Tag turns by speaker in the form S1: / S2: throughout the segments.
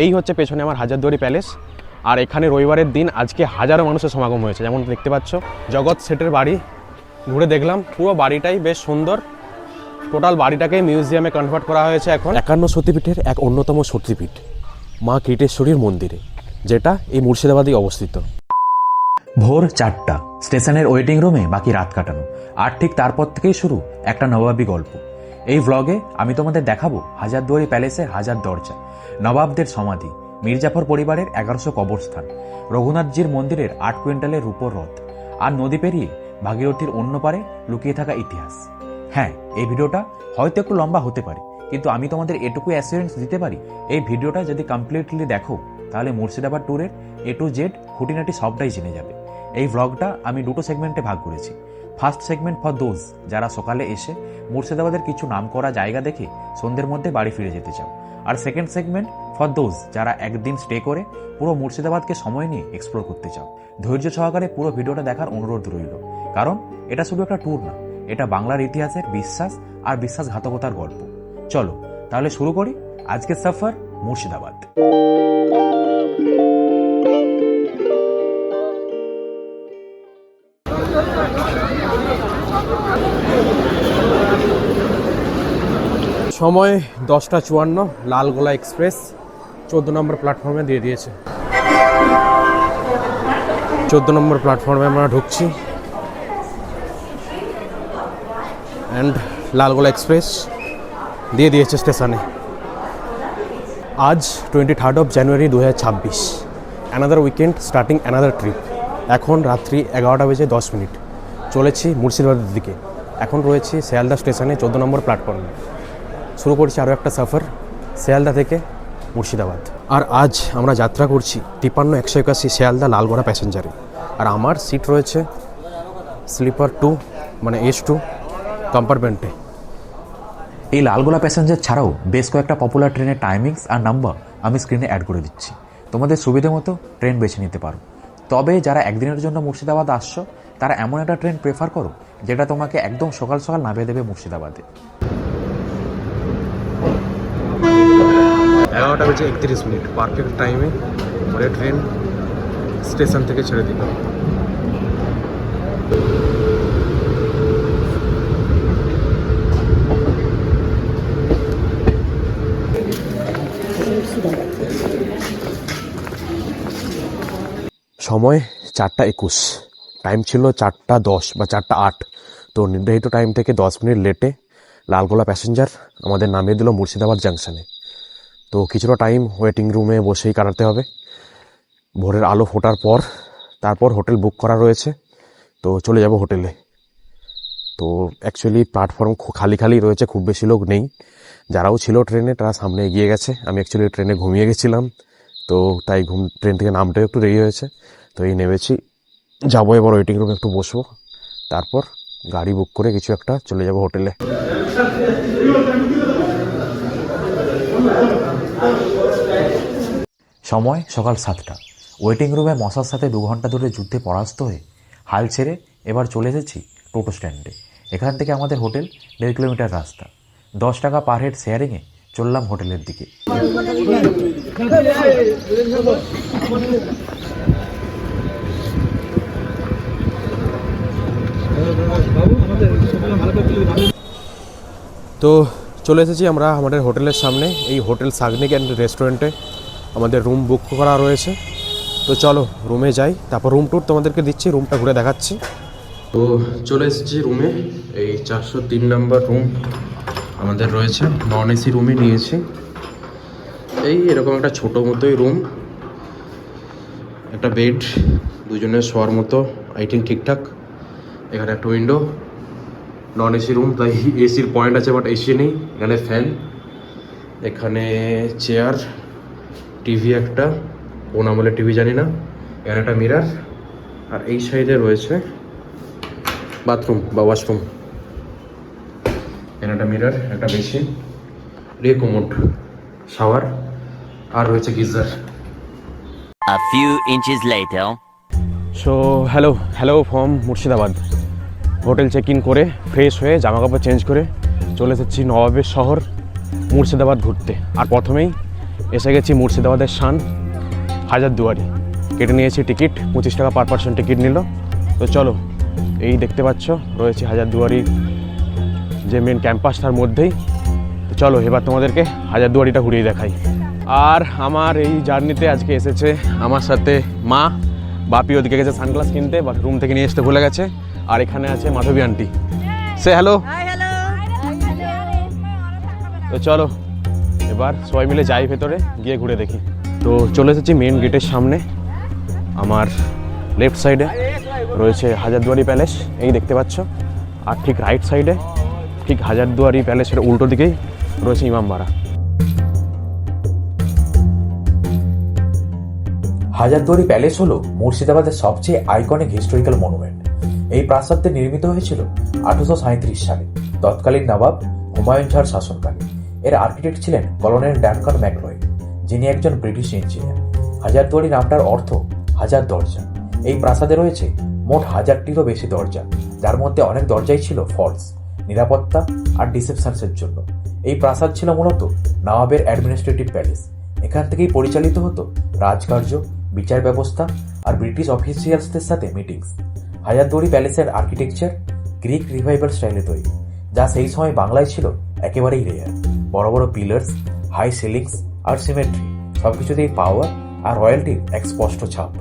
S1: এই হচ্ছে পেছনে আমার হাজারদুয়ারি প্যালেস। আর এখানে রবিবারের দিন আজকে হাজারো মানুষের সমাগম হয়েছে, যেমন দেখতে পাচ্ছ। জগৎ সেটের বাড়ি ঘুরে দেখলাম, পুরো বাড়িটাই বেশ সুন্দর। টোটাল বাড়িটাকে মিউজিয়ামে কনভার্ট করা হয়েছে এখন। 51 সতীপীঠের এক অন্যতম সতীপীঠ মা কীটেশ্বরীর মন্দিরে, যেটা এই মুর্শিদাবাদেই অবস্থিত।
S2: ভোর 4টা, স্টেশনের ওয়েটিং রুমে বাকি রাত কাটানো, আর ঠিক তারপর থেকেই শুরু একটা নবাবী গল্প। এই ভ্লগে আমি তোমাদের দেখাবো হাজারদুয়ারি প্যালেসের হাজার দরজা, নবাবদের সমাধি, মির্জাফর পরিবারের 1100 কবরস্থান, রঘুনাথজির মন্দিরের 8 কুইন্টালের রূপোর রথ, আর নদী পেরিয়ে ভাগীরথীর অন্য পারে লুকিয়ে থাকা ইতিহাস। হ্যাঁ, এই ভিডিওটা হয়তো একটু লম্বা হতে পারে, কিন্তু আমি তোমাদের এটুকু অ্যাসিওরেন্স দিতে পারি, এই ভিডিওটা যদি কমপ্লিটলি দেখো তাহলে মুর্শিদাবাদ ট্যুরের A to Z খুঁটিনাটি সবটাই জেনে যাবে। এই ভ্লগটা আমি দুটো সেগমেন্টে ভাগ করেছি। ফার্স্ট সেগমেন্ট ফর দোজ যারা সকালে এসে মুর্শিদাবাদের কিছু নামকরা জায়গা দেখে সন্ধ্যের মধ্যে বাড়ি ফিরে যেতে চাও, আর সেকেন্ড সেগমেন্ট ফর দোজ যারা একদিন স্টে করে পুরো মুর্শিদাবাদকে সময় নিয়ে এক্সপ্লোর করতে চাও। ধৈর্য সহকারে পুরো ভিডিওটা দেখার অনুরোধ রইল, কারণ এটা শুধু একটা ট্যুর না, এটা বাংলার ইতিহাসের বিশ্বাস আর বিশ্বাসঘাতকতার গল্প। চলো তাহলে শুরু করি আজকের সফর মুর্শিদাবাদ।
S1: সময় 10টা 54, লালগোলা এক্সপ্রেস 14 নম্বর প্ল্যাটফর্মে দিয়ে দিয়েছে। 14 নম্বর প্ল্যাটফর্মে আমরা ঢুকছি, অ্যান্ড লালগোলা এক্সপ্রেস দিয়ে দিয়েছে স্টেশনে। আজ 23 জানুয়ারি 2026, another weekend starting another trip. এখন রাত্রি 11:10 চলেছি মুর্শিদাবাদের দিকে। এখন রয়েছি শিয়ালদা স্টেশনে 14 নম্বর প্ল্যাটফর্মে। শুরু করছি আরও একটা সফর শিয়ালদা থেকে মুর্শিদাবাদ। আর আজ আমরা যাত্রা করছি 53-181 শিয়ালদা লালগোলা প্যাসেঞ্জারে। আর আমার সিট রয়েছে স্লিপার 2 মানে S2 কম্পার্টমেন্টে।
S2: এই লালগোলা প্যাসেঞ্জার ছাড়াও বেশ কয়েকটা পপুলার ট্রেনের টাইমিংস আর নাম্বার আমি স্ক্রিনে অ্যাড করে দিচ্ছি, তোমাদের সুবিধে মতো ট্রেন বেছে নিতে পারো। তবে যারা একদিনের জন্য মুর্শিদাবাদ আসছো তারা এমন একটা ট্রেন প্রেফার করো যেটা তোমাকে একদম সকাল সকাল নামিয়ে দেবে মুর্শিদাবাদে।
S1: 11:31, পারফেক্ট টাইমে পরে ট্রেন স্টেশন থেকে ছেড়ে দিল। সময় 4টা 21, টাইম ছিল 4টা 10 বা 4টা 8। তো নির্ধারিত টাইম থেকে 10 মিনিট লেটে লালগোলা প্যাসেঞ্জার আমাদের নামিয়ে দিল মুর্শিদাবাদ জাংশনে। তো কিছুটা টাইম ওয়েটিং রুমে বসেই কাটাতে হবে। ভোরের আলো ফোটার পর তারপর হোটেল বুক করা রয়েছে, তো চলে যাব হোটেলে। তো অ্যাকচুয়ালি প্ল্যাটফর্ম খালি খালি রয়েছে, খুব বেশি লোক নেই। যারাও ছিল ট্রেনে তারা সামনে এগিয়ে গেছে। আমি অ্যাকচুয়ালি ট্রেনে ঘুমিয়ে গেছিলাম, তো তাই ট্রেন থেকে নামতেও একটু দেরি হয়েছে। তো এই নেমেছি, যাবো এবার ওয়েটিং রুমে একটু বসবো, তারপর গাড়ি বুক করে কিছু একটা চলে যাব হোটেলে।
S2: সময় সকাল 7টা। ওয়েটিং রুমে মশার সাথে 2 ঘন্টা ধরে যুদ্ধে পরাস্ত হয়ে হাল ছেড়ে এবার চলে এসেছি টোটো স্ট্যান্ডে। এখান থেকে আমাদের হোটেল 1.5 কিলোমিটার রাস্তা। 10 টাকা পার হেড শেয়ারিংয়ে চললাম হোটেলের দিকে।
S1: তো চলে এসেছি আমরা আমাদের হোটেলের সামনে। এই হোটেল সাগনিক অ্যান্ড রেস্টুরেন্টে আমাদের রুম বুক করা রয়েছে। তো চলো রুমে যাই, তারপর রুম ট্যুর তোমাদেরকে দিচ্ছি, রুমটা ঘুরে দেখাচ্ছি। তো চলে এসেছি রুমে। এই 403 নম্বর রুম আমাদের রয়েছে, নন এসি রুমে নিয়েছি। এই এরকম একটা ছোটো মতোই রুম, একটা বেড, দুজনের শোয়ার মতো, আই থিঙ্ক ঠিকঠাক। এখানে একটা উইন্ডো, নন এসি রুম তাই এসির পয়েন্ট আছে বাট এসি নেই। এখানে ফ্যান, এখানে চেয়ার, টিভি একটা, কোন আমলের টিভি জানি না। এখানে একটা মিরার, আর এই সাইডে রয়েছে বাথরুম বা ওয়াশরুম। এখানে একটা মিরার, একটা বেসিন, কোমোড, শাওয়ার, আর রয়েছে geyser.
S3: A few inches later.
S1: So hello from Murshidabad. Hotel check in করে ফ্রেশ হয়ে জামাকাপড় চেঞ্জ করে চলে এসেছি নবাবের শহর মুর্শিদাবাদ ঘুরতে। আর প্রথমেই এসে গেছি মুর্শিদাবাদের শান হাজারদুয়ারি। কেটে নিয়েছি টিকিট, 25 টাকা পার পার্সন টিকিট নিল। তো চলো, এই দেখতে পাচ্ছ রয়েছে হাজারদুয়ারি যে মেন ক্যাম্পাস, তার মধ্যেই। তো চলো এবার তোমাদেরকে হাজারদুয়ারিটা ঘুরিয়ে দেখাই। আর আমার এই জার্নিতে আজকে এসেছে আমার সাথে মা। বাপি ওদিকে গেছে সানগ্লাস কিনতে, বা রুম থেকে নিয়ে আসতে ভুলে গেছে। আর এখানে আছে মাধবী আন্টি। সে হ্যালো। তো চলো এবার সবাই মিলে যাই ভেতরে, গিয়ে ঘুরে দেখি। তো চলে এসেছি মেন গেটের সামনে। আমার লেফট সাইডে রয়েছে হাজারদুয়ারি প্যালেস, এই দেখতে পাচ্ছ। আর ঠিক রাইট সাইডে, ঠিক হাজারদুয়ারি প্যালেসের উল্টো দিকেই রয়েছে ইমামবাড়া।
S2: হাজারদুয়ারি প্যালেস হলো মুর্শিদাবাদের সবচেয়ে আইকনিক হিস্টোরিক্যাল মনুমেন্ট। এই প্রাসাদটি নির্মিত হয়েছিল 1837 সালে তৎকালীন নবাব হুমায়ুন শাহর শাসনকালে। এর আর্কিটেক্ট ছিলেন কলোনেল ডানকান ম্যাকলয়েড, যিনি একজন ব্রিটিশ ইঞ্জিনিয়ার। হাজারদুয়ারি নামটার অর্থ হাজার দরজা। এই প্রাসাদে রয়েছে মোট 1000টিরও বেশি দরজা, যার মধ্যে অনেক দরজাই ছিল ফলস, নিরাপত্তা আর ডিসেপশনসের জন্য। এই প্রাসাদ ছিল মূলত নবাবের অ্যাডমিনিস্ট্রেটিভ প্যালেস। এখান থেকেই পরিচালিত হতো রাজকার্য, বিচার ব্যবস্থা আর ব্রিটিশ অফিসিয়ালসদের সাথে মিটিংস। হাজারদুয়ারি প্যালেসের আর্কিটেকচার গ্রিক রিভাইভাল স্টাইলে তৈরি, যা সেই সময় বাংলায় ছিল একেবারেই রেয়ার। বড় বড় পিলার্স, হাই সিলিংস আর সিমেট্রি, সবকিছুতেই পাওয়ার আর রয়্যালটির এক স্পষ্ট ছাপ।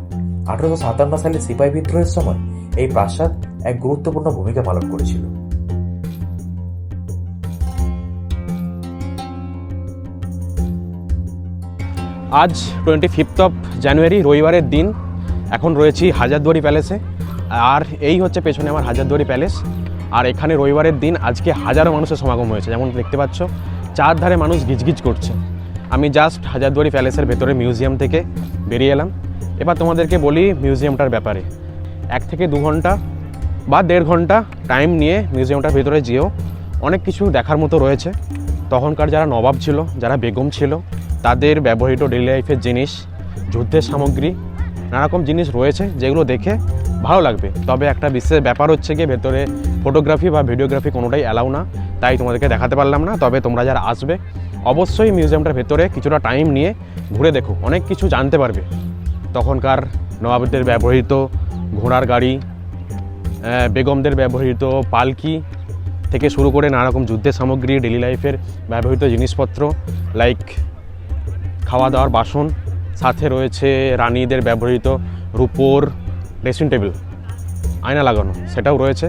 S2: 1857 সালে সিপাহী বিদ্রোহের সময় এই প্রাসাদ এক গুরুত্বপূর্ণ ভূমিকা পালন করেছিল।
S1: আজ 25 জানুয়ারি, রবিবারের দিন। এখন রয়েছি হাজারদুয়ারি প্যালেসে। আর এই হচ্ছে পেছনে আমার হাজারদুয়ারি প্যালেস। আর এখানে রবিবারের দিন আজকে হাজারো মানুষের সমাগম হয়েছে, যেমন দেখতে পাচ্ছ। চারধারে মানুষ গিজগিজ করছে। আমি জাস্ট হাজারদুয়ারি প্যালেসের ভেতরে মিউজিয়াম থেকে বেরিয়ে এলাম। এবার তোমাদেরকে বলি মিউজিয়ামটার ব্যাপারে। 1 থেকে 2 ঘন্টা বা 1.5 ঘন্টা টাইম নিয়ে মিউজিয়ামটার ভেতরে যেও অনেক কিছু দেখার মতো রয়েছে। তখনকার যারা নবাব ছিল, যারা বেগম ছিল, তাদের ব্যবহৃত ডেইলি লাইফের জিনিস, যুদ্ধের সামগ্রী, নানারকম জিনিস রয়েছে, যেগুলো দেখে ভালো লাগবে। তবে একটা বিশেষ ব্যাপার হচ্ছে গিয়ে ভেতরে ফটোগ্রাফি বা ভিডিওগ্রাফি কোনোটাই অ্যালাউ না, তাই তোমাদেরকে দেখাতে পারলাম না। তবে তোমরা যারা আসবে অবশ্যই মিউজিয়ামটার ভেতরে কিছুটা টাইম নিয়ে ঘুরে দেখো, অনেক কিছু জানতে পারবে। তখনকার নবাবদের ব্যবহৃত ঘোড়ার গাড়ি, বেগমদের ব্যবহৃত পালকি থেকে শুরু করে নানারকম যুদ্ধের সামগ্রী, ডেইলি লাইফের ব্যবহৃত জিনিসপত্র লাইক খাওয়া দাওয়ার বাসন, সাথে রয়েছে রানীদের ব্যবহৃত রূপোর ড্রেসিং টেবিল, আয়না লাগানো, সেটাও রয়েছে।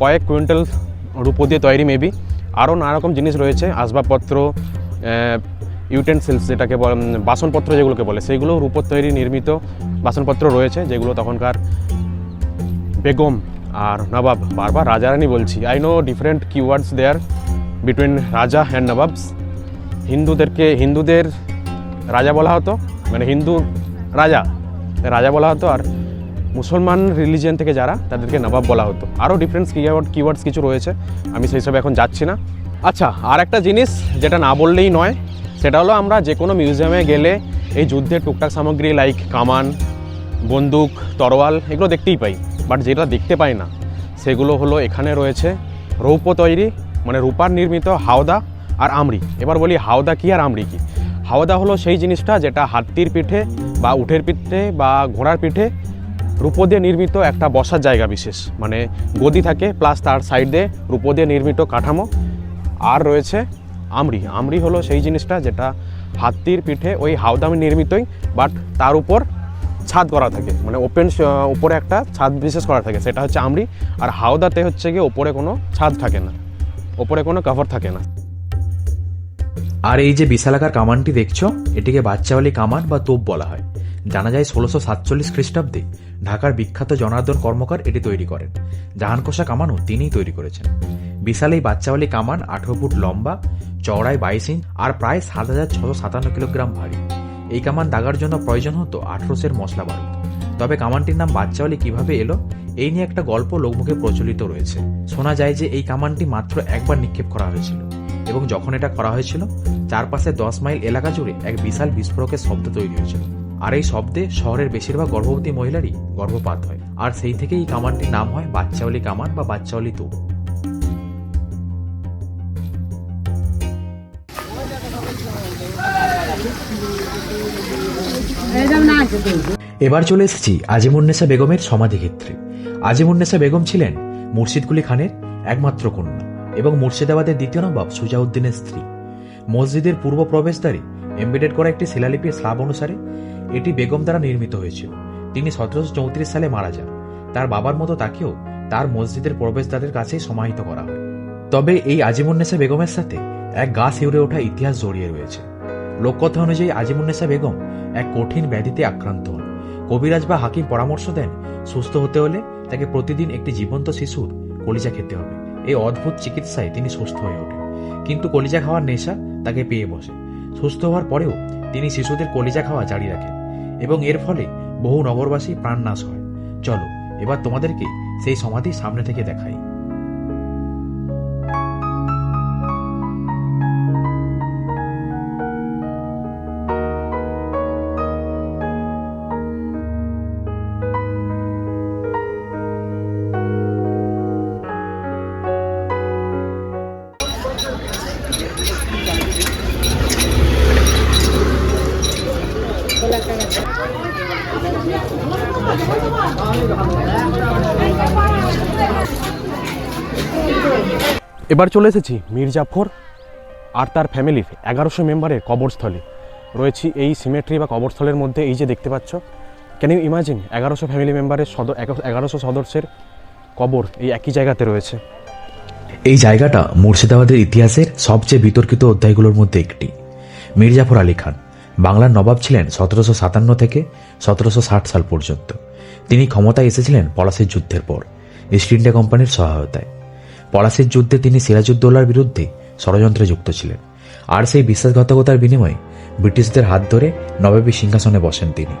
S1: কয়েক কুইন্টাল রূপো দিয়ে তৈরি মেবি। আরও নানারকম জিনিস রয়েছে, আসবাবপত্র, ইউটেন্সিলস যেটাকে বাসনপত্র যেগুলোকে বলে, সেইগুলো রূপোর তৈরি নির্মিত বাসনপত্র রয়েছে, যেগুলো তখনকার বেগম আর নবাব, বারবার রাজা রানী বলছি, I know different keywords there between raja and nawabs. হিন্দুদের রাজা বলা হতো, মানে হিন্দু রাজা বলা হতো, আর মুসলমান রিলিজিয়ান থেকে যারা, তাদেরকে নবাব বলা হতো। আরও ডিফারেন্স কিওয়ার্ডস কিছু রয়েছে, আমি সেই সব এখন যাচ্ছি না। আচ্ছা, আর একটা জিনিস যেটা না বললেই নয়, সেটা হলো আমরা যে কোনো মিউজিয়ামে গেলে এই যুদ্ধের টুকটাক সামগ্রী লাইক কামান, বন্দুক, তরোয়াল, এগুলো দেখতেই পাই। বাট যেটা দেখতে পাই না সেগুলো হলো এখানে রয়েছে রৌপ্য তৈরি, মানে রূপার নির্মিত হাওদা আর আমরি। এবার বলি হাওদা কি আর আমরি কি। হাওদা হলো সেই জিনিসটা যেটা হাতির পিঠে বা উটের পিঠে বা ঘোড়ার পিঠে রূপো দিয়ে নির্মিত একটা বসার জায়গা বিশেষ, মানে গদি থাকে প্লাস তার সাইড দিয়ে রূপো দিয়ে নির্মিত কাঠামো। আর রয়েছে আমরি হলো সেই জিনিসটা যেটা হাতির পিঠে ওই হাওদামে নির্মিতই, বাট তার উপর ছাদ করা থাকে, মানে উপরে একটা ছাদ বিশেষ করা থাকে, সেটা হচ্ছে আমরি। আর হাওদাতে হচ্ছে গিয়ে ওপরে কোনো ছাদ থাকে না, ওপরে কোনো কভার থাকে না।
S2: আর এই যে বিশালাকার কামানটি দেখছো, এটিকে বাচ্চাওয়ালি কামান বা তোপ বলা হয়। জানা যায় 1647 খ্রিস্টাব্দে ঢাকার বিখ্যাত জনার্দন কর্মকার এটি তৈরি করেন। জাহানকোষা কামানও তিনিই তৈরি করেছেন। বিশাল এই বাচ্চাওয়ালি কামান 18 ফুট লম্বা, চওড়ায় 22 ইঞ্চ আর প্রায় 7657 কিলোগ্রাম ভারী। এই কামান দাগার জন্য প্রয়োজন হতো 1800 মশলা বারুদ। তবে কামানটির নাম বাচ্চাওয়ালি কিভাবে এলো, এই নিয়ে একটা গল্প লোকমুখে প্রচলিত রয়েছে। শোনা যায় যে এই কামানটি মাত্র একবার নিক্ষেপ করা হয়েছিল, এবং যখন এটা করা হয়েছিল চারপাশে 10 মাইল এলাকা জুড়ে এক বিশাল বিস্ফোরকের শব্দ তৈরি হয়েছিল। আর এই শব্দে শহরের বেশিরভাগ গর্ভবতী মহিলারই গর্ভপাত হয়। আর সেই থেকেই এই কামানটির নাম হয় বাচ্চাওয়ালি কামান বা বাচ্চাওয়ালি তোপ। এবার চলে এসেছি আজিমুন্নেসা বেগমের সমাধিক্ষেত্রে। আজিমুন্নেসা বেগম ছিলেন মুর্শিদকুলি খানের একমাত্র কন্যা এবং মুর্শিদাবাদের দ্বিতীয় নবাব সুজাউদ্দিনের স্ত্রী। মসজিদের পূর্ব প্রবেশদ্বারে এমবেডেড করা একটি শিলালিপির স্লাব অনুসারে এটি বেগম দ্বারা নির্মিত হয়েছিল। তিনি 1734 সালে মারা যান। তার বাবার মতো তাকেও তার মসজিদের প্রবেশদ্বারের কাছেই সমাহিত করা হয়। তবে এই আজিমুন্নেসা বেগমের সাথে এক গা শিউরে ওঠা ইতিহাস জড়িয়ে রয়েছে। লোককথা অনুযায়ী আজিমুন্নেসা বেগম এক কঠিন ব্যাধিতে আক্রান্ত হন। কবিরাজ বা হাকিম পরামর্শ দেন সুস্থ হতে হলে তাকে প্রতিদিন একটি জীবন্ত শিশুর কলিজা খেতে হবে। এই অদ্ভুত চিকিৎসায় তিনি সুস্থ হয়ে ওঠেন, কিন্তু কলিজা খাওয়ার নেশা তাকে পেয়ে বসে। সুস্থ হওয়ার পরেও তিনি শিশুদের কলিজা খাওয়া জারি রাখেন এবং এর ফলে বহু নগরবাসী প্রাণনাশ হয়। চলো এবার তোমাদেরকে সেই সমাধি সামনে থেকে দেখাই।
S1: এবার চলে এসেছি মীর জাফর আর তার ফ্যামিলির 1100 মেম্বারের কবরস্থলে। রয়েছি এই সিমেট্রি বা কবরস্থলের মধ্যে। এই যে দেখতে পাচ্ছ, ক্যান ইউ ইমাজিন 1100 ফ্যামিলি মেম্বারের 1100 সদস্যের কবর এই একই জায়গাতে রয়েছে।
S2: এই জায়গাটা মুর্শিদাবাদের ইতিহাসের সবচেয়ে বিতর্কিত অধ্যায়গুলোর মধ্যে একটি। মীর জাফর আলী খান বাংলার নবাব ছিলেন 1757 থেকে 1760 সাল পর্যন্ত। তিনি ক্ষমতায় এসেছিলেন পলাশির যুদ্ধের পর ইস্ট ইন্ডিয়া কোম্পানির সহায়তায়। পলাশির যুদ্ধে তিনি সিরাজউদ্দৌলার বিরুদ্ধে ষড়যন্ত্রে যুক্ত ছিলেন, আর সেই বিশ্বাসঘাতকতার বিনিময়ে ব্রিটিশদের হাত ধরে নবাবী সিংহাসনে বসেন তিনি।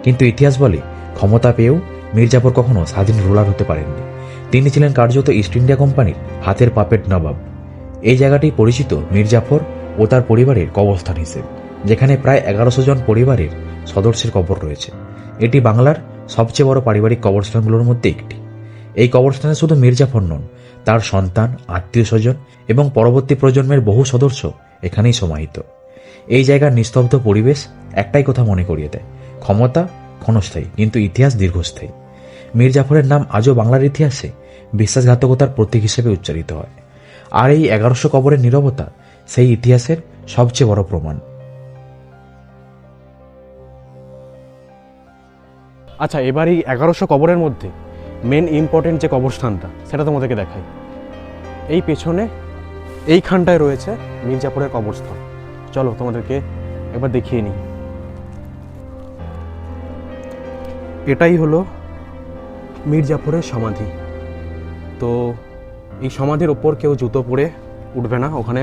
S2: কিন্তু ইতিহাস বলে ক্ষমতা পেয়েও মীর জাফর কখনো স্বাধীন রুলার হতে পারেননি। তিনি ছিলেন কার্যত ইস্ট ইন্ডিয়া কোম্পানির হাতের পাপেট নবাব। এই জায়গাটি পরিচিত মীর জাফর ও তার পরিবারের কবরস্থান হিসেবে, যেখানে প্রায় 1100 জন পরিবারের সদস্যের কবর রয়েছে। এটি বাংলার সবচেয়ে বড় পারিবারিক কবরস্থানগুলোর মধ্যে একটি। এই কবরস্থানে শুধু মীর জাফর নন, তার সন্তান, আত্মীয় স্বজন এবং পরবর্তী প্রজন্মের বহু সদস্য এখানেই সমাহিত। এই জায়গার নিস্তব্ধ পরিবেশ একটাই কথা মনে করিয়ে দেয়, ক্ষমতা ক্ষণস্থায়ী কিন্তু ইতিহাস দীর্ঘস্থায়ী। মীর জাফরের নাম আজও বাংলার ইতিহাসে বিশ্বাসঘাতকতার প্রতীক হিসেবে উচ্চারিত হয়, আর এই 1100 কবরের নীরবতা সেই ইতিহাসের সবচেয়ে বড় প্রমাণ।
S1: আচ্ছা, এবার এই 1100 কবরের মধ্যে মেন ইম্পর্টেন্ট যে কবরস্থানটা সেটা তোমাদেরকে দেখাই। এই পেছনে এইখানটায় রয়েছে মীর জাফরের কবরস্থান। চলো তোমাদেরকে একবার দেখিয়ে নিই। এটাই হলো মীর জাফরের সমাধি। তো এই সমাধির ওপর কেউ জুতো পরে উঠবে না, ওখানে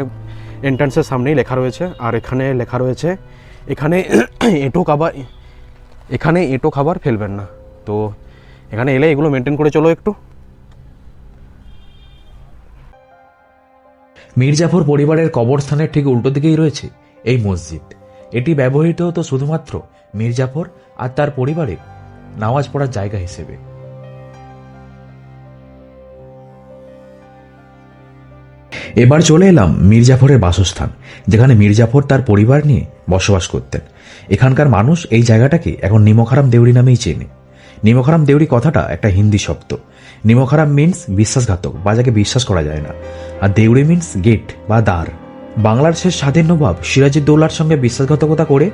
S1: এন্ট্রান্সের সামনেই লেখা রয়েছে। আর এখানে লেখা রয়েছে এখানে এঁটো খাবার ফেলবেন না। তো এখানে এলে এগুলো মেনটেন করে চলো একটু।
S2: মীর জাফর পরিবারের কবরস্থানের ঠিক উল্টো দিকেই রয়েছে এই মসজিদ। এটি ব্যবহৃত হতো শুধুমাত্র মীর জাফর আর তার পরিবারের নামাজ পড়ার জায়গা হিসেবে। এবার চলে এলাম মীর জাফরের বাসস্থান, যেখানে মীর জাফর তার পরিবার নিয়ে বসবাস করতেন। এখানকার মানুষ এই জায়গাটাকে এখন নিমকহারাম দেউরি নামেই চেনে। নিমকহারাম দেউরি কথাটা একটা হিন্দি শব্দ। নিমকহারাম মিন্স বিশ্বাসঘাতক বা যাকে বিশ্বাস করা যায় না, আর দেউরি মিন্স গেট বা দ্বার। বাংলার শেষ স্বাধীন নবাব সিরাজউদ্দৌলার সঙ্গে বিশ্বাসঘাতকতা করে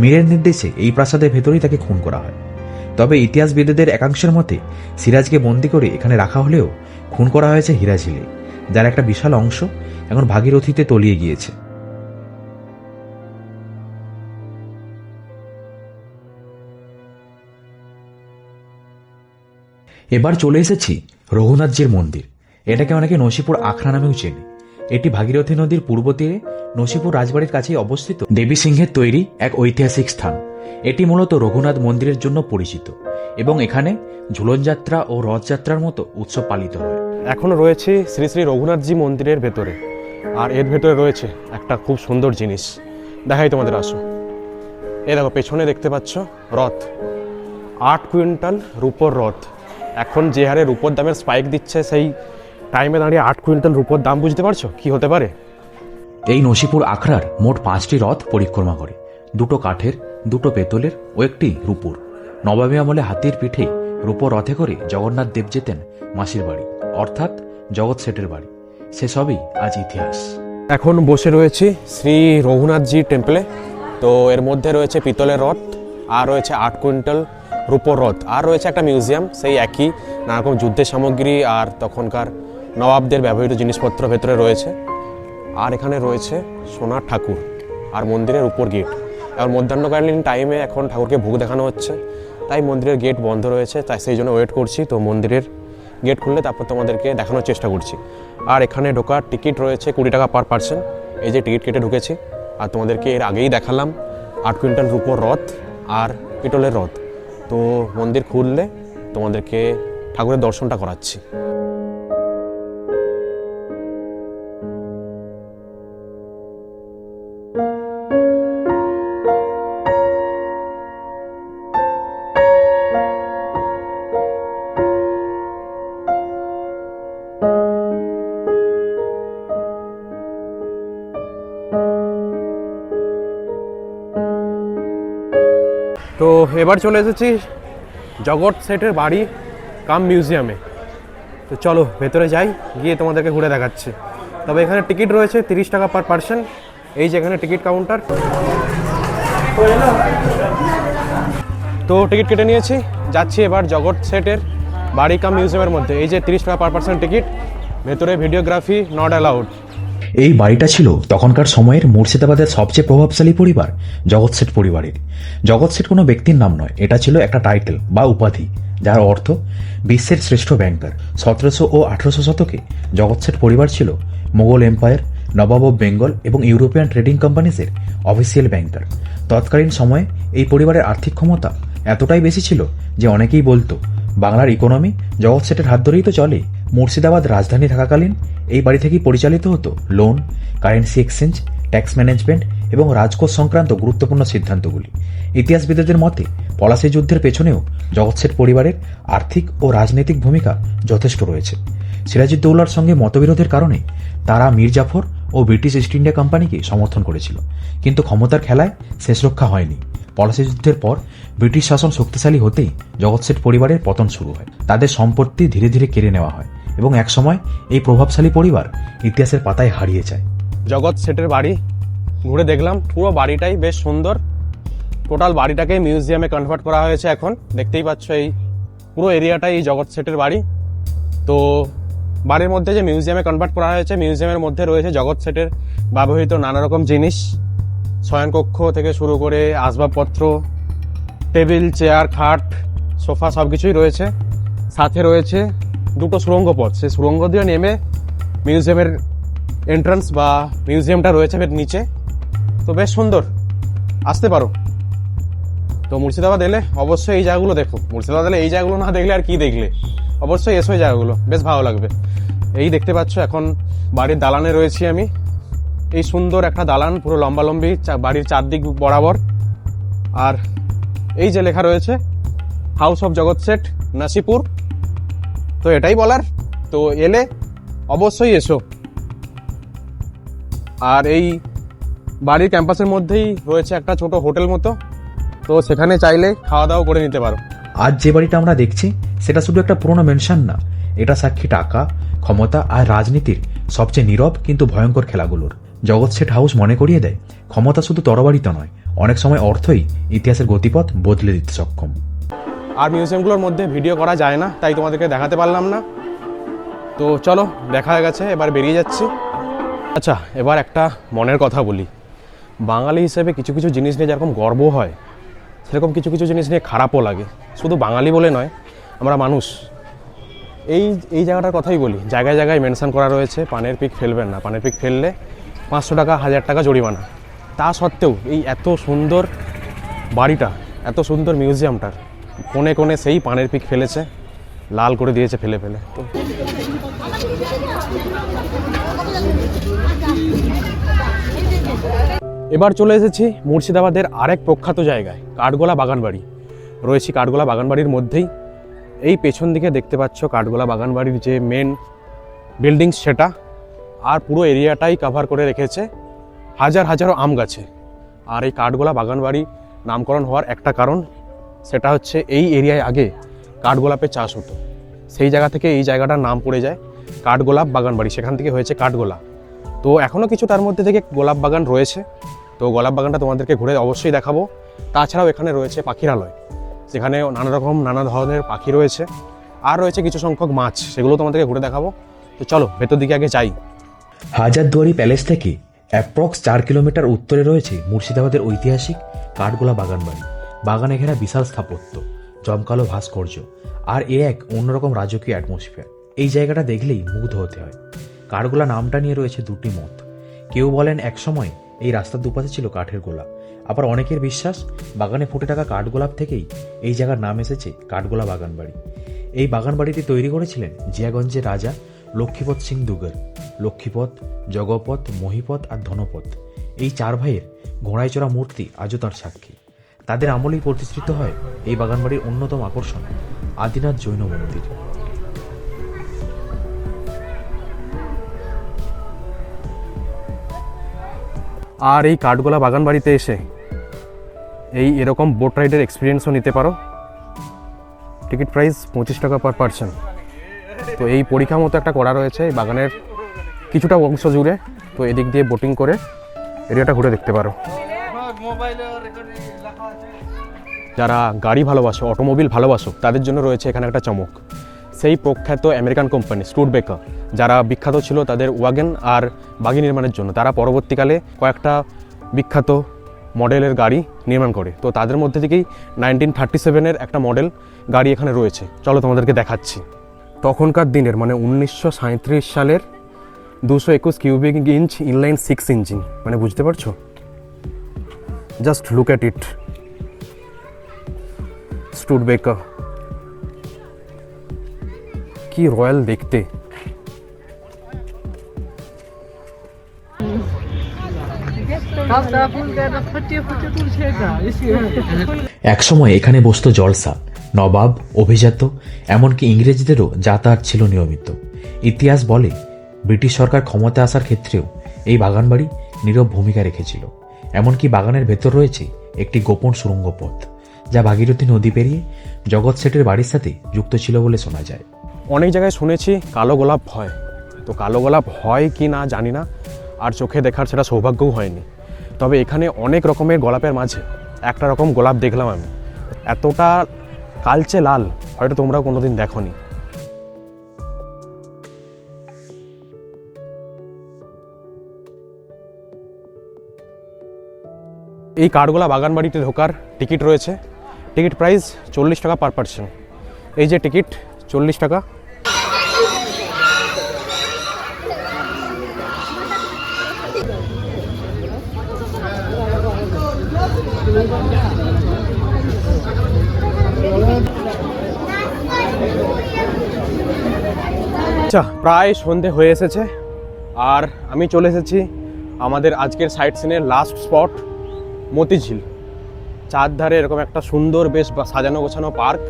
S2: মীরের নির্দেশে এই প্রাসাদের ভেতরেই তাকে খুন করা হয়। তবে ইতিহাসবিদদের একাংশের মতে সিরাজকে বন্দী করে এখানে রাখা হলেও খুন করা হয়েছে হীরাঝিলে, যার একটা বিশাল অংশ এখন ভাগীরথীতে তলিয়ে গিয়েছে। এবার চলে এসেছি রঘুনাথজির মন্দির। এটাকে অনেকে নসিপুর আখড়া নামেও চেনে। এটি ভাগীরথী নদীর পূর্ব তীরে নসিপুর রাজবাড়ির কাছেই অবস্থিত দেবী সিংহের তৈরি এক ঐতিহাসিক স্থান। এটি মূলত রঘুনাথ মন্দিরের জন্য পরিচিত এবং এখানে ঝুলন যাত্রা ও রথযাত্রার মতো উৎসব পালিত হয়।
S1: এখনও রয়েছে শ্রী শ্রী রঘুনাথজি মন্দিরের ভেতরে, আর এর ভেতরে রয়েছে একটা খুব সুন্দর জিনিস, দেখাই তোমাদের। আসো, এই দেখো পেছনে দেখতে পাচ্ছ রথ, 8 কুইন্টাল রূপোর রথ। এখন যে হারে রূপোর দামের স্পাইক দিচ্ছে, সেই টাইমে দাঁড়িয়ে 8 কুইন্টাল রূপোর দাম বুঝতে পারছো কি হতে পারে?
S2: এই নসিপুর আখড়ার মোট 5টি রথ পরিক্রমা করে, 2টো কাঠের দুটো পেতলের ও একটি রূপোর। নবাবী আমলে হাতির পিঠে রূপোর রথে করে জগন্নাথ দেব যেতেন মাসির বাড়ি, অর্থাৎ জগৎ শেঠের বাড়ি। সেসবই আজ ইতিহাস।
S1: এখন বসে রয়েছি শ্রী রঘুনাথজি টেম্পলে। তো এর মধ্যে রয়েছে পিতলের রথ, আর রয়েছে 8 কুইন্টাল রূপোর রথ, আর রয়েছে একটা মিউজিয়াম, সেই একই নানারকম যুদ্ধের সামগ্রী আর তখনকার নবাবদের ব্যবহৃত জিনিসপত্র ভেতরে রয়েছে। আর এখানে রয়েছে সোনার ঠাকুর আর মন্দিরের উপর গেট। আর মধ্যাহ্নকালীন টাইমে এখন ঠাকুরকে ভোগ দেখানো হচ্ছে, তাই মন্দিরের গেট বন্ধ রয়েছে, তাই সেই জন্য ওয়েট করছি। তো মন্দিরের গেট খুললে তারপর তোমাদেরকে দেখানোর চেষ্টা করছি। আর এখানে ঢোকার টিকিট রয়েছে 20 টাকা পার পার্সন। এই যে টিকিট কেটে ঢুকেছি। আর তোমাদেরকে এর আগেই দেখালাম 8 কুইন্টাল রূপোর রথ আর পিতলের রথ। তো মন্দির খুললে তোমাদেরকে ঠাকুরের দর্শনটা করাচ্ছি। তো এবার চলে এসেছি জগৎ শেঠের বাড়ি কাম মিউজিয়ামে। তো চলো ভেতরে যাই, গিয়ে তোমাদেরকে ঘুরে দেখাচ্ছি। তবে এখানে টিকিট রয়েছে 30 টাকা পার পার্সন। এই যে এখানে টিকিট কাউন্টার। তো টিকিট কেটে নিয়েছি, যাচ্ছি এবার জগৎ শেঠের বাড়ি কাম মিউজিয়ামের মধ্যে। এই যে 30 টাকা পার পার্সন টিকিট, ভেতরে ভিডিওগ্রাফি নট অ্যালাউড।
S2: এই বাড়িটা ছিল তখনকার সময়ের মুর্শিদাবাদের সবচেয়ে প্রভাবশালী পরিবার জগৎ শেঠ পরিবারের। জগৎ শেঠ কোনো ব্যক্তির নাম নয়, এটা ছিল একটা টাইটেল বা উপাধি, যার অর্থ বিশ্বের শ্রেষ্ঠ ব্যাংকার। 1700 ও 1800 শতকে জগৎ শেঠ পরিবার ছিল Mughal empire, Nawab of Bengal এবং ইউরোপিয়ান ট্রেডিং কোম্পানিজের অফিসিয়াল ব্যাংকার। তৎকালীন সময়ে এই পরিবারের আর্থিক ক্ষমতা এতটাই বেশি ছিল যে অনেকেই বলতো বাংলার ইকোনমি জগৎ শেঠের হাত ধরেই তো চলে। মুর্শিদাবাদ রাজধানী থাকাকালীন এই বাড়ি থেকেই পরিচালিত হতো loan, currency exchange, tax management এবং রাজকোষ সংক্রান্ত গুরুত্বপূর্ণ সিদ্ধান্তগুলি। ইতিহাসবিদদের মতে পলাশী যুদ্ধের পেছনেও জগৎ শেঠ পরিবারের আর্থিক ও রাজনৈতিক ভূমিকা যথেষ্ট রয়েছে। সিরাজউদ্দৌলার সঙ্গে মতবিরোধের কারণে তারা মীর জাফর ও ব্রিটিশ ইস্ট ইন্ডিয়া কোম্পানিকে সমর্থন করেছিল, কিন্তু ক্ষমতার খেলায় শেষ রক্ষা হয়নি। পলাশী যুদ্ধের পর ব্রিটিশ শাসন শক্তিশালী হতেই জগৎ শেঠ পরিবারের পতন শুরু হয়। তাদের সম্পত্তি ধীরে ধীরে কেড়ে নেওয়া হয় এবং একসময় এই প্রভাবশালী পরিবার ইতিহাসের পাতায় হারিয়ে যায়।
S1: জগৎ শেঠের বাড়ি ঘুরে দেখলাম, পুরো বাড়িটাই বেশ সুন্দর। টোটাল বাড়িটাকে মিউজিয়ামে কনভার্ট করা হয়েছে। এখন দেখতেই পাচ্ছ এই পুরো এরিয়াটাই এই জগৎ শেঠের বাড়ি। তো বাড়ির মধ্যে যে মিউজিয়ামে কনভার্ট করা হয়েছে, মিউজিয়ামের মধ্যে রয়েছে জগৎ শেঠের ব্যবহৃত নানা রকম জিনিস, শয়নকক্ষ থেকে শুরু করে আসবাবপত্র, টেবিল, চেয়ার, খাট, সোফা সব কিছুই রয়েছে। সাথে রয়েছে দুটো সুড়ঙ্গ পথ, সেই সুড়ঙ্গ দিয়ে নেমে মিউজিয়ামের এন্ট্রান্স বা মিউজিয়ামটা রয়েছে এর নিচে। তো বেশ সুন্দর, আসতে পারো। তো মুর্শিদাবাদ এলে অবশ্যই এই জায়গাগুলো দেখো। মুর্শিদাবাদ এলে এই জায়গাগুলো না দেখলে আর কি দেখলে, অবশ্যই এসো এই জায়গাগুলো, বেশ ভালো লাগবে। এই দেখতে পাচ্ছ এখন বাড়ির দালানে রয়েছি আমি। এই সুন্দর একটা দালান, পুরো লম্বালম্বি, বাড়ির চারদিক বরাবর। আর এই যে লেখা রয়েছে হাউস অফ জগৎ শেঠ, নাসিপুর। তো এটাই বলার, তো এলে অবশ্যই এসো। আর এই বাড়ির ক্যাম্পাসের মধ্যেই রয়েছে একটা ছোট হোটেল মতো, তো সেখানে চাইলে খাওয়া দাওয়া করে নিতে পারো।
S2: আজ যে বাড়িটা আমরা দেখছি সেটা শুধু একটা পুরনো মেনশন না, এটা সাক্ষী টাকা, ক্ষমতা আর রাজনীতির সবচেয়ে নীরব কিন্তু ভয়ঙ্কর খেলাগুলোর। জগৎ শেঠ হাউস মনে করিয়ে দেয় ক্ষমতা শুধু তরবারিতে নয়, অনেক সময় অর্থই ইতিহাসের গতিপথ বদলে দিতে সক্ষম।
S1: আর মিউজিয়ামগুলোর মধ্যে ভিডিও করা যায় না, তাই তোমাদেরকে দেখাতে পারলাম না। তো চলো, দেখা হয়ে গেছে, এবার বেরিয়ে যাচ্ছি। আচ্ছা, এবার একটা মনের কথা বলি। বাঙালি হিসেবে কিছু কিছু জিনিস নিয়ে যেরকম গর্ব হয়, সেরকম কিছু কিছু জিনিস নিয়ে খারাপও লাগে। শুধু বাঙালি বলে নয়, আমরা মানুষ। এই জায়গাটার কথাই বলি, জায়গায় জায়গায় মেনশন করা রয়েছে পানের পিক ফেলবেন না, পানের পিক ফেললে 500 টাকা, 1000 টাকা জরিমানা। তা সত্ত্বেও এই এত সুন্দর বাড়িটা, এত সুন্দর মিউজিয়ামটার কোণে কোণে সেই পানের পিক ফেলেছে, লাল করে দিয়েছে ফেলে ফেলে। তো এবার চলে এসেছি মুর্শিদাবাদের আরেক প্রখ্যাত জায়গায়, কাঠগোলা বাগানবাড়ি। রয়েছি কাঠগোলা বাগানবাড়ির মধ্যেই। এই পেছন দিকে দেখতে পাচ্ছ কাঠগোলা বাগানবাড়ির যে মেন বিল্ডিং, সেটা। আর পুরো এরিয়াটাই কভার করে রেখেছে হাজার হাজারো আম গাছে। আর এই কাঠগোলা বাগানবাড়ি নামকরণ হওয়ার একটা কারণ, সেটা হচ্ছে এই এরিয়ায় আগে কাঠগোলাপের চাষ হতো। সেই জায়গা থেকে এই জায়গাটার নাম পড়ে যায় কাঠগোলাপ বাগানবাড়ি, সেখান থেকে হয়েছে কাঠগোলাপ। তো এখনও কিছু তার মধ্যে থেকে গোলাপ বাগান রয়েছে, তো গোলাপ বাগানটা তোমাদেরকে ঘুরে অবশ্যই দেখাবো। তাছাড়াও এখানে রয়েছে পাখিরালয়, যেখানে নানা ধরনের পাখি রয়েছে, আর রয়েছে কিছু সংখ্যক মাছ, সেগুলো তোমাদেরকে ঘুরে দেখাবো। তো চলো ভেতর দিকে আগে যাই।
S2: হাজারদুয়ারি প্যালেস থেকে অ্যাপ্রক্স 4 কিলোমিটার উত্তরে রয়েছে মুর্শিদাবাদের ঐতিহাসিক কাঠগোলা বাগানবাড়ি। বাগানে ঘেরা বিশাল স্থাপত্য, জমকালো ভাস্কর্য, আর এক অন্যরকম রাজকীয় অ্যাটমসফিয়ার। এই জায়গাটা দেখলেই মুগ্ধ হতে হয়। কাঠগোলা নামটা নিয়ে রয়েছে দুটি মত। কেউ বলেন একসময় এই রাস্তার দুপাশে ছিল কাঠের গোলা, আবার অনেকের বিশ্বাস বাগানে ফুটে থাকা কাঠগোলাপ থেকেই এই জায়গার নাম এসেছে কাঠগোলা বাগানবাড়ি। এই বাগানবাড়িটি তৈরি করেছিলেন জিয়াগঞ্জের রাজা লক্ষ্মীপত সিং দুগর। লক্ষ্মীপত, জগপত, মহিপত আর ধনপত, এই 4 ভাইয়ের ঘোড়ায় চড়া মূর্তি আজও তার সাক্ষী। তাদের আমলেই প্রতিষ্ঠিত হয় এই বাগানবাড়ির অন্যতম আকর্ষণ আদিনাথ জৈন মন্দির।
S1: আর এই কাঠগোলা বাগানবাড়িতে এসে এরকম বোট রাইডের এক্সপিরিয়েন্সও নিতে পারো। টিকিট প্রাইস 25 টাকা পার পার্সন। তো এই পরীক্ষা মতো একটা করা রয়েছে এই বাগানের কিছুটা অংশ জুড়ে, তো এদিক দিয়ে বোটিং করে এরিয়াটা ঘুরে দেখতে পারো। যারা গাড়ি ভালোবাসো, অটোমোবিল ভালোবাসো, তাদের জন্য রয়েছে এখানে একটা চমক। সেই প্রখ্যাত আমেরিকান কোম্পানি স্টুডবেকার, যারা বিখ্যাত ছিল তাদের ওয়াগন আর বাগি নির্মাণের জন্য, তারা পরবর্তীকালে কয়েকটা বিখ্যাত মডেলের গাড়ি নির্মাণ করে। তো তাদের মধ্যে থেকেই 1937-এর একটা মডেল গাড়ি এখানে রয়েছে। চলো তোমাদেরকে দেখাচ্ছি। তখনকার দিনের মানে 1937 সালের 221 কিউবিক ইঞ্চ ইনলাইন 6 ইঞ্জিন, মানে বুঝতে পারছো? Just look at it. Studebaker কি রয়্যাল দেখতে।
S2: একসময় এখানে বসতো জলসা, নবাব, অভিজাত, এমনকি ইংরেজদেরও যাতায়াত ছিল নিয়মিত। ইতিহাস বলে ব্রিটিশ সরকার ক্ষমতা আসার ক্ষেত্রেও এই বাগানবাড়ি নীরব ভূমিকা রেখেছিল। এমনকি বাগানের ভেতর রয়েছে একটি গোপন সুড়ঙ্গ পথ, যা ভাগীরথী নদী পেরিয়ে জগৎ শেঠের বাড়ির সাথে যুক্ত ছিল বলে শোনা যায়।
S1: অনেক জায়গায় শুনেছি কালো গোলাপ হয়, তো কালো গোলাপ হয় কি না জানি না, আর চোখে দেখার সেটা সৌভাগ্যও হয়নি। তবে এখানে অনেক রকমের গোলাপের মাঝে একটা রকম গোলাপ দেখলাম আমি, এতটা কালচে লাল, হয়তো তোমরাও কোনোদিন দেখোনি। এই কাঠগোলা বাগানবাড়িতে ঢোকার টিকিট রয়েছে। টিকিট প্রাইস 40 টাকা পার পার্সন। এই যে টিকিট 40 টাকা। আচ্ছা, প্রায় সন্ধে হয়ে এসেছে আর আমি চলে এসেছি আমাদের আজকের সাইট সিনের লাস্ট স্পট মতিঝিল। চারধারে এরকম একটা সুন্দর বেশ সাজানো গোছানো পার্ক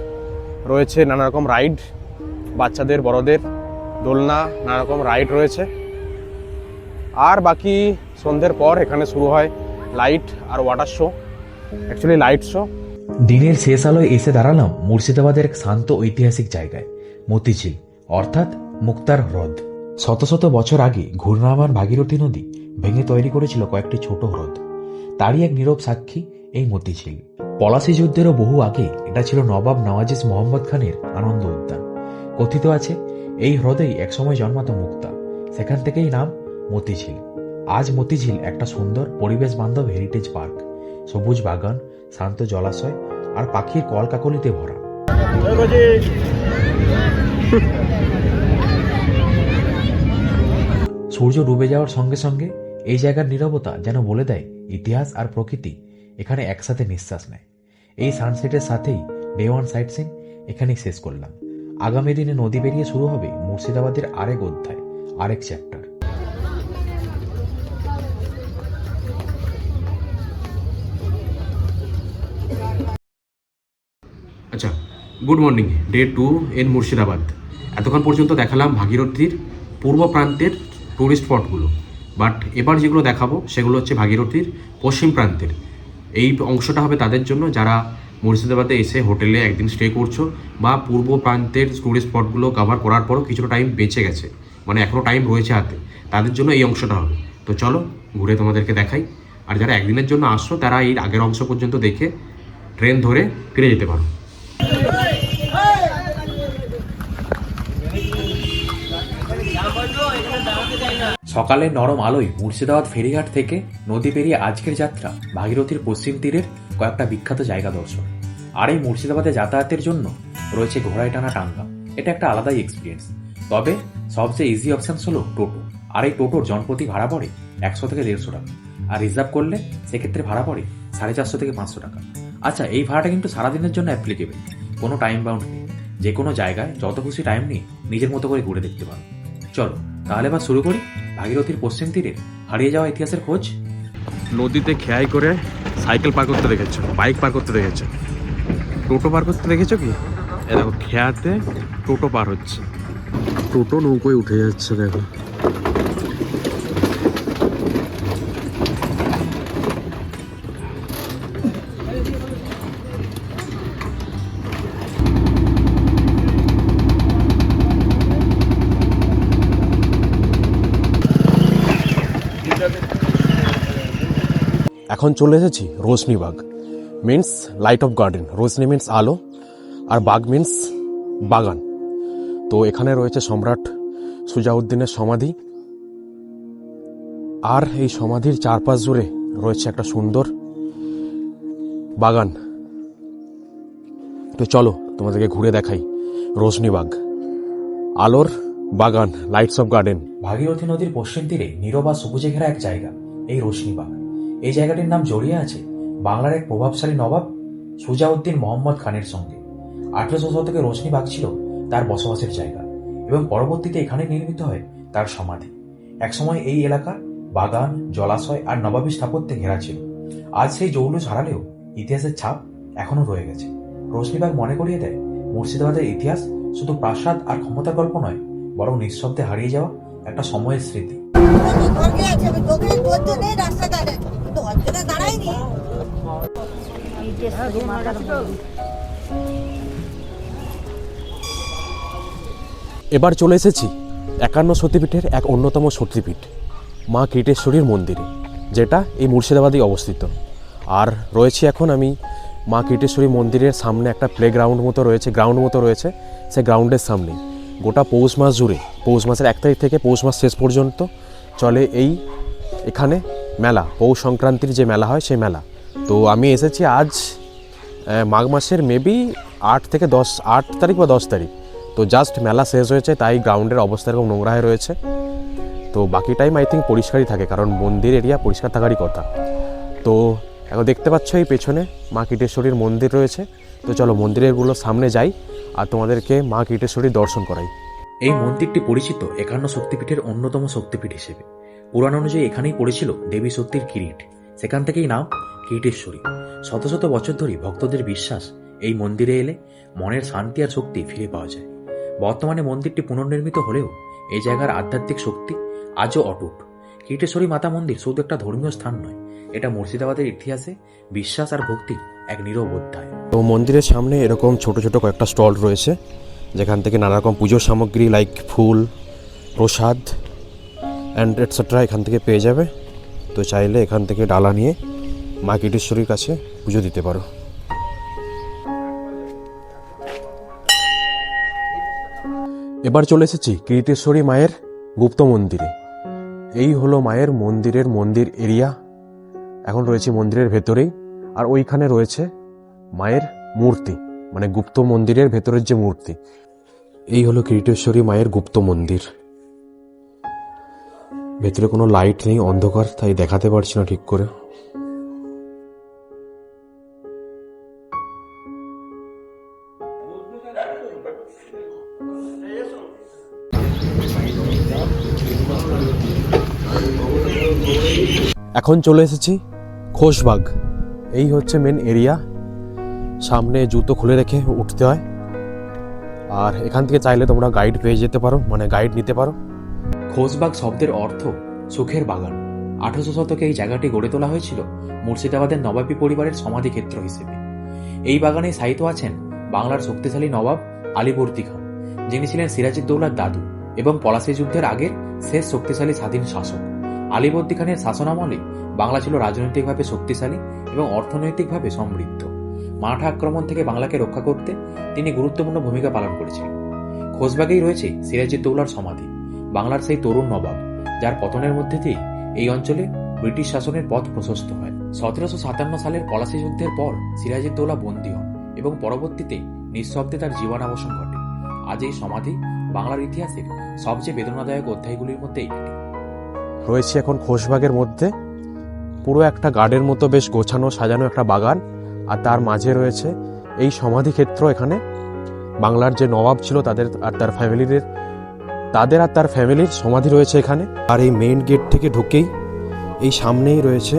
S1: রয়েছে, নানা রকম রাইড, বাচ্চাদের বড়দের দোলনা, নানা রকম রাইড রয়েছে। আর বাকি সন্ধ্যের পর এখানে শুরু হয় লাইট আর water show, actually light show.
S2: দিনের শেষ আলোয় এসে দাঁড়ালাম মুর্শিদাবাদের এক শান্ত ঐতিহাসিক জায়গায়, মতিঝিল অর্থাৎ মুক্তার হ্রদ। শত শত বছর আগে ঘূর্ণায়মান ভাগীরথী নদী ভেঙে তৈরি করেছিল কয়েকটি ছোট হ্রদ, তারই এক নীরব সাক্ষী এই মতিঝিল। পলাশী যুদ্ধেরও বহু আগে এটা ছিল নবাব নওয়াজিস মোহাম্মদ খানের আনন্দ উদ্যান। কথিত আছে এই হ্রদেই একসময় জন্মাতো মুক্তা, সেখান থেকেই নাম মতিঝিল। আজ মতিঝিল একটা সুন্দর পরিবেশ বান্ধব হেরিটেজ পার্ক, সবুজ বাগান, শান্ত জলাশয় আর পাখির কলকাকলিতে ভরা। সূর্য ডুবে যাওয়ার সঙ্গে সঙ্গে এই জায়গার নীরবতা যেন বলে দেয় ইতিহাস আর প্রকৃতি এখানে একসাথে নিঃশ্বাস নেয়। এই সানসেটের সাথেই ডে 1 সাইট সিন এখানেই শেষ করলাম। আগামী দিনে নদী পেরিয়ে শুরু হবে মুর্শিদাবাদের আরেক অধ্যায়, আরেক চ্যাপ্টার।
S1: আচ্ছা, good morning. Day 2 in Murshidabad. এতক্ষণ পর্যন্ত দেখালাম ভাগীরথীর পূর্ব প্রান্তের টুরিস্ট স্পটগুলো, বাট এবার যেগুলো দেখাবো সেগুলো হচ্ছে ভাগীরথীর পশ্চিম প্রান্তের এই অংশটা হবে তাদের জন্য যারা মুর্শিদাবাদে এসে হোটেলে একদিন স্টে করছো বা পূর্ব প্রান্তের টুরিস্ট স্পটগুলো কভার করার পরও কিছুটা টাইম বেঁচে গেছে, মানে এখনও টাইম রয়েছে হাতে, তাদের জন্য এই অংশটা হবে। তো চলো ঘুরে তোমাদেরকে দেখাই। আর যারা একদিনের জন্য আসছো তারা এই আগের অংশ পর্যন্ত দেখে ট্রেন ধরে ফিরে যেতে পারো।
S2: সকালে নরম আলোয় মুর্শিদাবাদ ফেরিঘাট থেকে নদী পেরিয়ে আজকের যাত্রা ভাগীরথীর পশ্চিম তীরের কয়েকটা বিখ্যাত জায়গা দর্শন। আর এই মুর্শিদাবাদে যাতায়াতের জন্য রয়েছে ঘোড়ায় টানা টাঙ্গা। এটা একটা আলাদাই এক্সপিরিয়েন্স। তবে সবচেয়ে ইজি অপশন হলো টোটো। আর এই টোটোর জনপ্রতি ভাড়া পড়ে 100 থেকে 150 টাকা, আর রিজার্ভ করলে সেক্ষেত্রে ভাড়া পড়ে 450 থেকে 500 টাকা। আচ্ছা, এই ভাড়াটা কিন্তু সারাদিনের জন্য অ্যাপ্লিকেবল, কোনো টাইম বাউন্ড নেই। যে কোনো জায়গায় যত খুশি টাইম নিয়ে নিজের মতো করে ঘুরে দেখতে পারো। চলো তাহলে এবার শুরু করি ভাগীরথীর পশ্চিম তীরে হারিয়ে যাওয়া ইতিহাসের খোঁজ।
S1: নদীতে খেয়াই করে সাইকেল পার করতে দেখেছো, বাইক পার করতে দেখেছো, টোটো পার করতে দেখেছো কি? এ দেখো খেয়াতে টোটো পার হচ্ছে, টোটো নৌকোয় উঠে যাচ্ছে দেখো। এখন চলে এসেছি Roshnibagh, means light of garden. রোশনি মিন্স আলো, আর বাগ মিন্স বাগান। তো এখানে রয়েছে সম্রাট সুজাউদ্দিনের সমাধি, আর এই সমাধির চারপাশ জুড়ে রয়েছে একটা সুন্দর বাগান। তো চলো তোমাদেরকে ঘুরে দেখাই রোশনীবাগ, আলোর বাগান, লাইটস অফ গার্ডেন।
S2: ভাগীরথী নদীর পশ্চিম তীরে নীরব আর সবুজে ঘেরা এক জায়গা এই রোশনীবাগ। এই জায়গাটির নাম জড়িয়ে আছে বাংলার এক প্রভাবশালী নবাব সুজাউদ্দিন মোহাম্মদ খানের সঙ্গে। 1800 শতকে রোশনীবাগ ছিল তার বসবাসের জায়গা এবং পরবর্তীতে এখানে নির্মিত হয় তার সমাধি। একসময় এই এলাকা বাগান, জলাশয় আর নবাবী স্থাপত্যে ঘেরা ছিল। আজ সেই জৌলুস হারালেও ইতিহাসের ছাপ এখনো রয়ে গেছে। রোশনীবাগ মনে করিয়ে দেয় মুর্শিদাবাদের ইতিহাস শুধু প্রাসাদ আর ক্ষমতার গল্প নয়, বরং নিঃশব্দে হারিয়ে যাওয়া একটা সময়ের স্মৃতি।
S1: এবার চলে এসেছি 51 সতীপীঠের এক অন্যতম শক্তিপীঠ মা কীটেশ্বরীর মন্দিরে, যেটা এই মুর্শিদাবাদেই অবস্থিত। আর রয়েছে এখন আমি মা কীটেশ্বরী মন্দিরের সামনে একটা গ্রাউন্ড মতো রয়েছে। সেই গ্রাউন্ডের সামনে গোটা পৌষ মাস জুড়ে, পৌষ মাসের 1 তারিখ থেকে পৌষ মাস শেষ পর্যন্ত চলে এখানে মেলা, পৌষ সংক্রান্তির যে মেলা হয় সেই মেলা। তো আমি এসেছি আজ মাঘ মাসের মেবি 8 তারিখ বা 10 তারিখ। তো জাস্ট মেলা শেষ হয়েছে, তাই গ্রাউন্ডের অবস্থা এরকম নোংরা হয়ে রয়েছে। তো বাকি টাইম আই থিঙ্ক পরিষ্কারই থাকে, কারণ মন্দির এরিয়া পরিষ্কার থাকারই কথা। তো এখন দেখতে পাচ্ছ এই পেছনে মা কীটেশ্বরীর মন্দির রয়েছে। তো চলো মন্দিরেরগুলো সামনে যাই আর তোমাদেরকে মা কীটেশ্বরীর দর্শন করাই।
S2: এই মন্দিরটি পরিচিত 51 শক্তিপীঠের অন্যতম শক্তিপীঠ হিসেবে। পুরাণ অনুযায়ী এখানেই পড়েছিল দেবী সতীর কিরিট, সেখান থেকেই নাম কীটেশ্বরী। শত শত বছর ধরে ভক্তদের বিশ্বাস এই মন্দিরে এলে মনের শান্তি আর শক্তি ফিরে পাওয়া যায়। বর্তমানে মন্দিরটি পুনর্নির্মিত হলেও এই জায়গার আধ্যাত্মিক শক্তি আজও অটুট। কীটেশ্বরী মাতা মন্দির শুধু একটা ধর্মীয় স্থান নয়, এটা মুর্শিদাবাদের ইতিহাসে বিশ্বাস আর ভক্তির এক নীরব অধ্যায়।
S1: তো মন্দিরের সামনে এরকম ছোট ছোট কয়েকটা স্টল রয়েছে, যেখান থেকে নানা রকম পুজোর সামগ্রী like full, Prasad and etcetera এখান থেকে পেয়ে যাবে। তো চাইলে এখান থেকে ডালা নিয়ে মা কীটেশ্বরীর কাছে পুজো দিতে পারো। এবার চলে এসেছি কীটেশ্বরী মায়ের গুপ্ত মন্দিরে। এই হলো মায়ের মন্দির এরিয়া। এখন রয়েছে মন্দিরের ভেতরেই, আর ওইখানে রয়েছে মায়ের মূর্তি, মানে গুপ্ত মন্দিরের ভেতরের যে মূর্তি। এই হলো কীটেশ্বরী মায়ের গুপ্ত মন্দির। ভেতরে কোনো লাইট নেই, অন্ধকার, তাই দেখাতে পারছি না ঠিক করে। এখন চলে এসেছি খোশবাগ। এই হচ্ছে মেন এরিয়া। সামনে জুতো খুলে রেখে উঠতে হয়, আর এখান থেকে চাইলে তোমরা গাইড পেয়ে যেতে পারো, মানে গাইড নিতে পারো।
S2: খোশবাগ শব্দের অর্থ সুখের বাগান। 1800 শতকে এই জায়গাটি গড়ে তোলা হয়েছিল মুর্শিদাবাদের নবাবী পরিবারের সমাধিক্ষেত্র হিসেবে। এই বাগানে শায়িত আছেন বাংলার শক্তিশালী নবাব আলীবর্দী খান, যিনি ছিলেন সিরাজউদ্দৌলার দাদু এবং পলাশী যুদ্ধের আগের শেষ শক্তিশালী স্বাধীন শাসক। আলীবর্দী খানের শাসনামলে বাংলা ছিল রাজনৈতিকভাবে শক্তিশালী এবং অর্থনৈতিকভাবে সমৃদ্ধ। মারাঠা আক্রমণ থেকে বাংলাকে রক্ষা করতে তিনি গুরুত্বপূর্ণ ভূমিকা পালন করেছিলেন। খোশবাগেই রয়েছে সিরাজউদ্দৌলার সমাধি, বাংলার সেই তরুণ নবাব যার পতনের মধ্যে দিয়ে এই অঞ্চলে ব্রিটিশ শাসনের পথ প্রশস্ত হয়। 1757 সালের পলাশী যুদ্ধের পর সিরাজউদ্দৌলা বন্দী হন এবং পরবর্তীতে নিঃশব্দে তার জীবনাবসান ঘটে। আজ এই সমাধি বাংলার ইতিহাসের সবচেয়ে বেদনাদায়ক অধ্যায়গুলির মধ্যে একটি।
S1: রয়েছে এখন খোশবাগের মধ্যে, পুরো একটা গার্ডের মতো বেশ গোছানো সাজানো একটা বাগান, আর তার মাঝে রয়েছে এই সমাধি ক্ষেত্র। এখানে বাংলার যে নবাব ছিল তাদের আর তার ফ্যামিলির সমাধি রয়েছে এখানে। আর এই মেইন গেট থেকে ঢুকেই এই সামনেই রয়েছে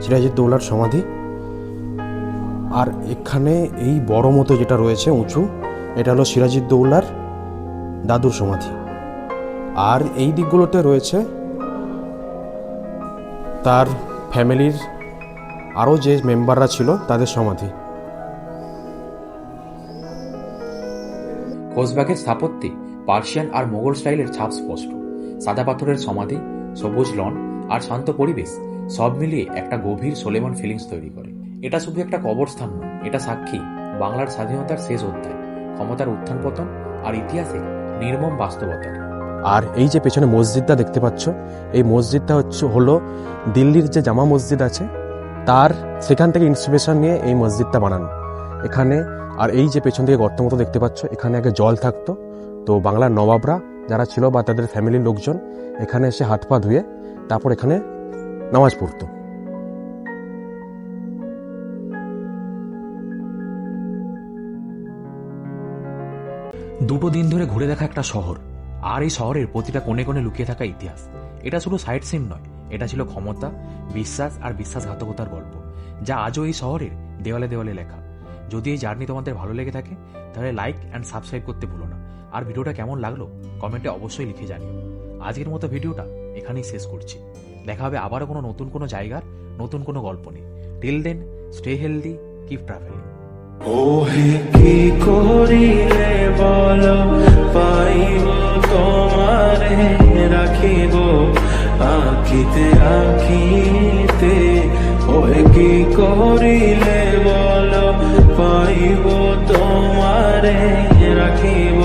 S1: সিরাজউদ্দৌলার সমাধি। আর এখানে এই বড় মতো যেটা রয়েছে উঁচু, এটা হলো সিরাজউদ্দৌলার দাদুর সমাধি। আর এই দিকগুলোতে রয়েছে তার ফ্যামিলির আরও যে মেম্বাররা ছিল তাদের সমাধি।
S2: খোশবাগের স্থাপত্যে পার্সিয়ান আর মোগল স্টাইলের ছাপ স্পষ্ট। সাদা পাথরের সমাধি, সবুজ লন আর শান্ত পরিবেশ সব মিলিয়ে একটা গভীর সোলেমান ফিলিংস তৈরি করে। এটা শুধু একটা কবরস্থান নয়, এটা সাক্ষী বাংলার স্বাধীনতার শেষ অধ্যায়, ক্ষমতার উত্থান পতন আর ইতিহাসের নির্মম বাস্তবতা।
S1: আর এই যে পেছনে মসজিদটা দেখতে পাচ্ছ, এই মসজিদটা হলো দিল্লির যে জামা মসজিদ আছে সেখান থেকে ইন্সপিরেশন নিয়ে এই মসজিদটা বানানো এখানে। আর এই যে পেছন থেকে গর্ত মতো দেখতে পাচ্ছ, এখানে আগে জল থাকতো, তো বাংলার নবাবরা যারা ছিল বা তাদের ফ্যামিলির লোকজন এখানে এসে হাত পা ধুয়ে তারপর এখানে নামাজ পড়তো।
S2: দুটো দিন ধরে ঘুরে দেখা একটা শহর, আর এই শহরের প্রতিটা কোণে কোণে লুকিয়ে থাকা ইতিহাস। এটা শুধু সাইট সিন নয়, এটা ছিল ক্ষমতা, বিশ্বাস আর বিশ্বাসঘাতকতার গল্প, যা আজও এই শহরের দেওয়ালে দেওয়ালে লেখা। যদি এই জার্নি তোমাদের ভালো লেগে থাকে তাহলে লাইক অ্যান্ড সাবস্ক্রাইব করতে ভুলো না। আর ভিডিওটা কেমন লাগলো কমেন্টে অবশ্যই লিখে জানিও। আজকের মতো ভিডিওটা এখানেই শেষ করছি। দেখা হবে আবারও নতুন কোনো জায়গার নতুন কোনো গল্প নিয়ে। Till then, stay healthy, keep travelling.
S4: ওহে কি করিলে বল পাইব তোমারে রাখিব আখিতে আখিতে। ওহে কি করিলে বল পাইব তোমারে রাখিব